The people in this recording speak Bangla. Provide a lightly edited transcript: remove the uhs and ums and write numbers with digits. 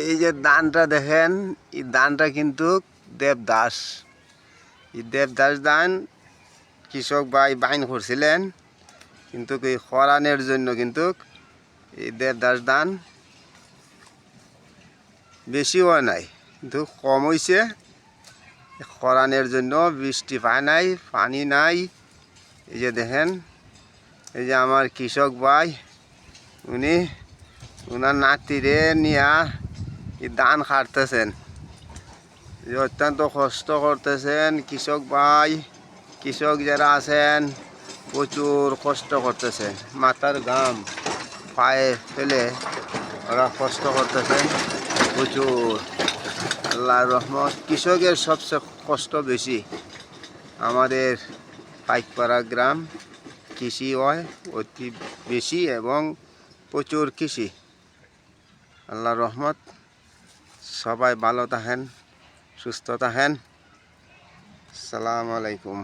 এই যে ধানটা দেখেন, এই ধানটা কিন্তু দেবদাস। এই দেবদাস ধান কৃষক ভাই বাইন করছিলেন, কিন্তু এই খরানের জন্য কিন্তু এই দেবদাস ধান বেশি হয় নাই, কিন্তু কম হয়েছে। খরানের জন্য বৃষ্টি পায় নাই, পানি নাই। এই যে দেখেন, এই যে আমার কৃষক ভাই, উনি ওনার নাতিরে নিয়া এই ধান কাটতেছেন। অত্যন্ত কষ্ট করতেছেন কৃষক ভাই। কৃষক যারা আছেন প্রচুর কষ্ট করতেছেন, মাথার ঘাম পায়ে ফেলে ওরা কষ্ট করতেছেন প্রচুর। আল্লাহর রহমত, কৃষকের সবচেয়ে কষ্ট বেশি। আমাদের পাইকপাড়া গ্রাম কৃষি হয় অতি বেশি এবং প্রচুর কৃষি। আল্লাহর রহমত, সবাই ভালো থাকেন, সুস্থ থাকেন। আসসালামু আলাইকুম।